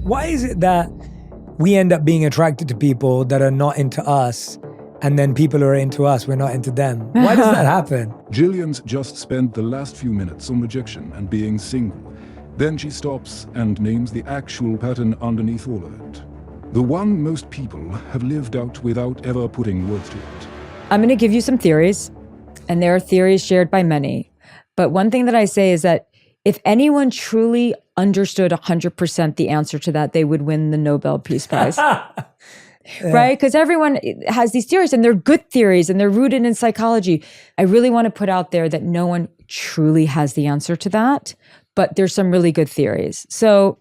Why is it that we end up being attracted to people that are not into us, and then people who are into us, we're not into them? Why does that happen? Jillian's just spent the last few minutes on rejection and being single. Then she stops and names the actual pattern underneath all of it. The one most people have lived out without ever putting words to it. I'm going to give you some theories, and there are theories shared by many. But one thing that I say is that if anyone truly understood 100% the answer to that, they would win the Nobel Peace Prize. Right? Because everyone has these theories, and they're good theories, and they're rooted in psychology. I really want to put out there that no one truly has the answer to that, but there's some really good theories. So,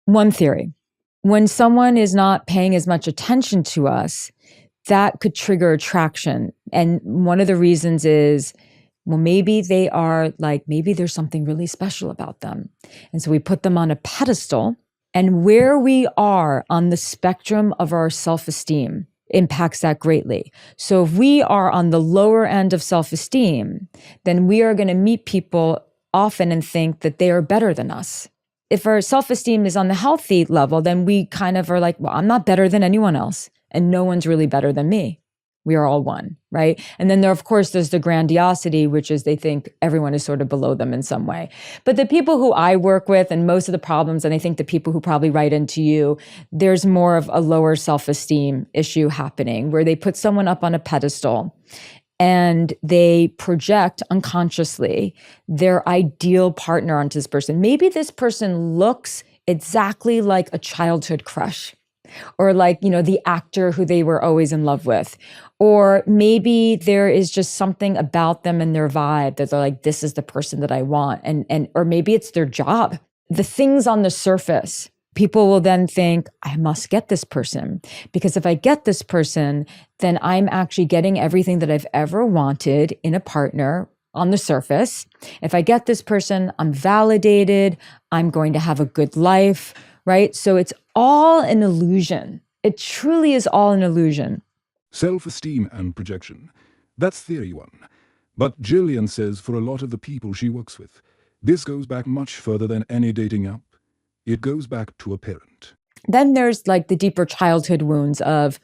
one theory, when someone is not paying as much attention to us, that could trigger attraction. And one of the reasons is, well, maybe they are like, maybe there's something really special about them. And so we put them on a pedestal, and where we are on the spectrum of our self-esteem impacts that greatly. So if we are on the lower end of self-esteem, then we are going to meet people often and think that they are better than us. If our self-esteem is on the healthy level, then we kind of are like, well, I'm not better than anyone else, and no one's really better than me. We are all one, right? And then of course, there's the grandiosity, which is they think everyone is sort of below them in some way. But the people who I work with, and most of the problems, and I think the people who probably write into you, there's more of a lower self-esteem issue happening where they put someone up on a pedestal and they project unconsciously their ideal partner onto this person. Maybe this person looks exactly like a childhood crush, or like, the actor who they were always in love with. Or maybe there is just something about them and their vibe that they're like, this is the person that I want. Or maybe it's their job. The things on the surface, people will then think, I must get this person, because if I get this person, then I'm actually getting everything that I've ever wanted in a partner on the surface. If I get this person, I'm validated, I'm going to have a good life, right? So it's all an illusion. It truly is all an illusion. Self-esteem and projection. That's theory one. But Jillian says for a lot of the people she works with, this goes back much further than any dating app. It goes back to a parent. Then there's like the deeper childhood wounds of,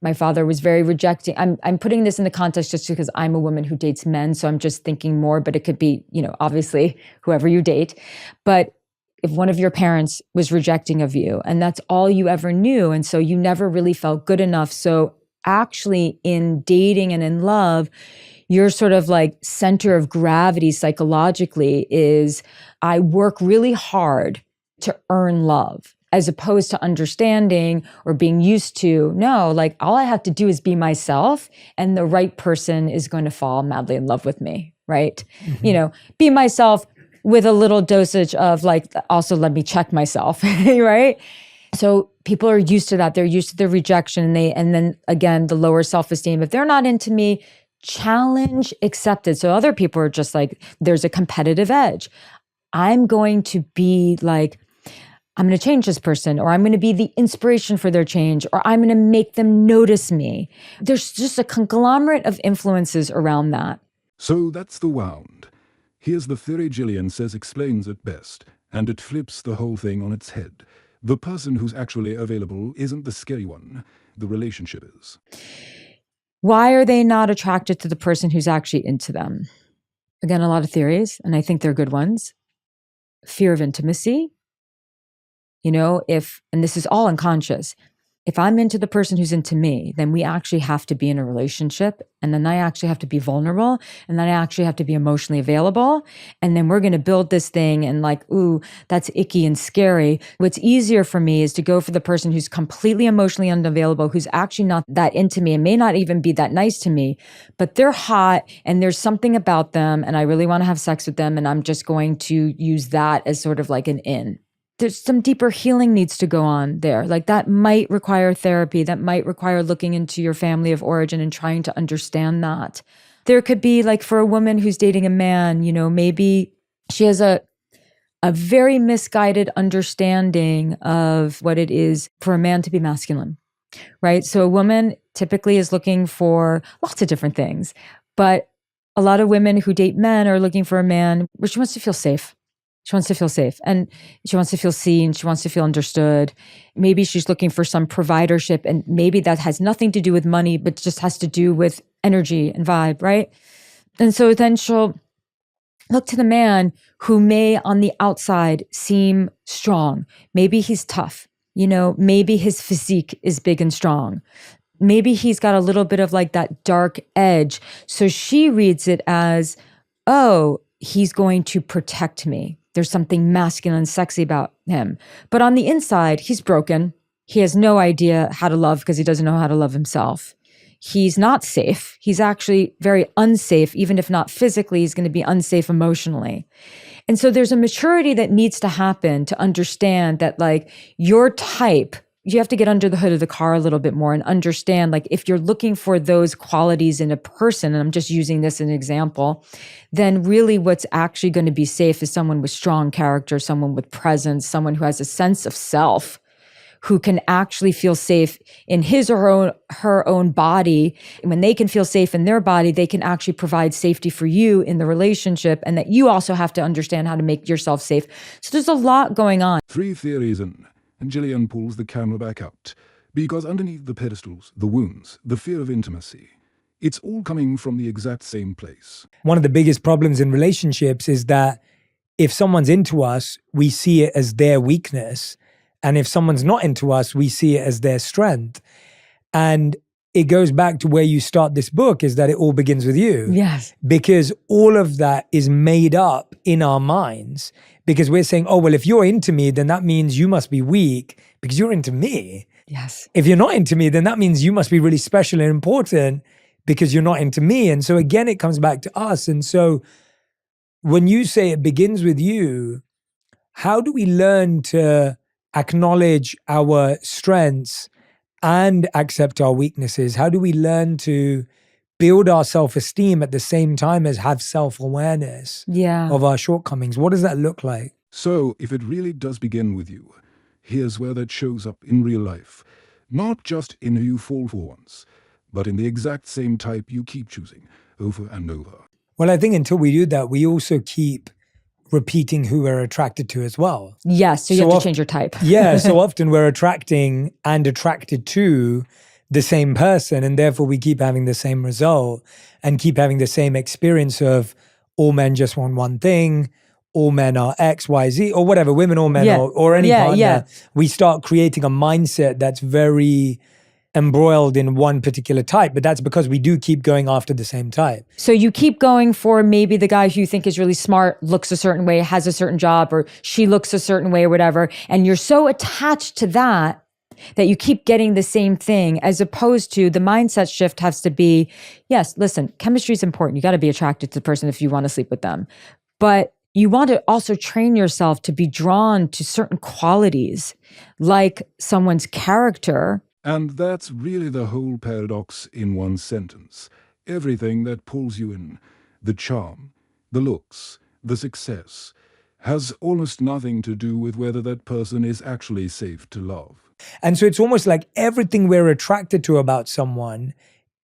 my father was very rejecting. I'm putting this in the context just because I'm a woman who dates men, so I'm just thinking more, but it could be, obviously whoever you date. But if one of your parents was rejecting of you and that's all you ever knew, and so you never really felt good enough. So actually in dating and in love, your sort of like center of gravity psychologically is, I work really hard to earn love, as opposed to understanding or being used to, no, like all I have to do is be myself and the right person is going to fall madly in love with me, right? Mm-hmm. Be myself with a little dosage of like, also let me check myself, right? So people are used to that. They're used to the rejection, and then again, the lower self-esteem. If they're not into me, challenge accepted. So other people are just like, there's a competitive edge. I'm going to be like, I'm going to change this person, or I'm going to be the inspiration for their change, or I'm going to make them notice me. There's just a conglomerate of influences around that. So that's the wound. Here's the theory Jillian says explains it best, and it flips the whole thing on its head. The person who's actually available isn't the scary one. The relationship is. Why are they not attracted to the person who's actually into them? Again, a lot of theories, and I think they're good ones. Fear of intimacy. And this is all unconscious. If I'm into the person who's into me, then we actually have to be in a relationship. And then I actually have to be vulnerable. And then I actually have to be emotionally available. And then we're going to build this thing and like, ooh, that's icky and scary. What's easier for me is to go for the person who's completely emotionally unavailable, who's actually not that into me and may not even be that nice to me, but they're hot and there's something about them and I really want to have sex with them. And I'm just going to use that as sort of like an in. There's some deeper healing needs to go on there. Like that might require therapy. That might require looking into your family of origin and trying to understand that. There could be like for a woman who's dating a man, maybe she has a very misguided understanding of what it is for a man to be masculine, right? So a woman typically is looking for lots of different things, but a lot of women who date men are looking for a man where she wants to feel safe. She wants to feel safe, and she wants to feel seen. She wants to feel understood. Maybe she's looking for some providership, and maybe that has nothing to do with money, but just has to do with energy and vibe, right? And so then she'll look to the man who may on the outside seem strong. Maybe he's tough. Maybe his physique is big and strong. Maybe he's got a little bit of like that dark edge. So she reads it as, oh, he's going to protect me. There's something masculine and sexy about him. But on the inside, he's broken. He has no idea how to love because he doesn't know how to love himself. He's not safe. He's actually very unsafe. Even if not physically, he's going to be unsafe emotionally. And so there's a maturity that needs to happen to understand that like your type, you have to get under the hood of the car a little bit more and understand like if you're looking for those qualities in a person, and I'm just using this as an example, then really what's actually going to be safe is someone with strong character, someone with presence, someone who has a sense of self, who can actually feel safe in his or her own body. And when they can feel safe in their body, they can actually provide safety for you in the relationship, and that you also have to understand how to make yourself safe. So there's a lot going on. 3 theories in, and Jillian pulls the camera back out. Because underneath the pedestals, the wounds, the fear of intimacy, it's all coming from the exact same place. One of the biggest problems in relationships is that if someone's into us, we see it as their weakness. And if someone's not into us, we see it as their strength. And it goes back to where you start this book, is that it all begins with you. Yes. Because all of that is made up in our minds. Because we're saying, oh, well, if you're into me, then that means you must be weak because you're into me. Yes. If you're not into me, then that means you must be really special and important because you're not into me. And so again, it comes back to us. And so when you say it begins with you, how do we learn to acknowledge our strengths and accept our weaknesses? How do we learn to build our self-esteem at the same time as have self-awareness of our shortcomings? What does that look like? So if it really does begin with you, here's where that shows up in real life. Not just in who you fall for once, but in the exact same type you keep choosing over and over. Well, I think until we do that, we also keep repeating who we're attracted to as well. Yes, so you have to change your type. Yeah, so often we're attracting and attracted to the same person, and therefore we keep having the same result and keep having the same experience of all men just want one thing, all men are X, Y, Z, or whatever, women or men or any partner. We start creating a mindset that's very embroiled in one particular type, but that's because we do keep going after the same type. So you keep going for maybe the guy who you think is really smart, looks a certain way, has a certain job, or she looks a certain way or whatever. And you're so attached to that you keep getting the same thing, as opposed to the mindset shift has to be, yes, listen, chemistry is important. You got to be attracted to the person if you want to sleep with them. But you want to also train yourself to be drawn to certain qualities, like someone's character. And that's really the whole paradox in one sentence. Everything that pulls you in, the charm, the looks, the success, has almost nothing to do with whether that person is actually safe to love. And so it's almost like everything we're attracted to about someone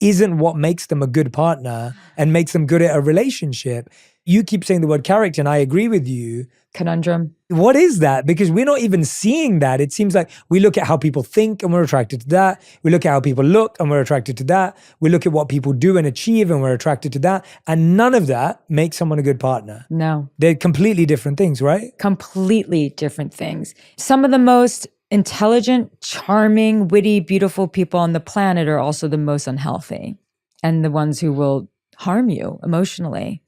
isn't what makes them a good partner and makes them good at a relationship. You keep saying the word character, and I agree with you. Conundrum. What is that? Because we're not even seeing that. It seems like we look at how people think and we're attracted to that. We look at how people look and we're attracted to that. We look at what people do and achieve and we're attracted to that. And none of that makes someone a good partner. No. They're completely different things, right? Completely different things. Some of the most intelligent, charming, witty, beautiful people on the planet are also the most unhealthy and the ones who will harm you emotionally.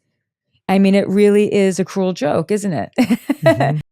I mean, it really is a cruel joke, isn't it?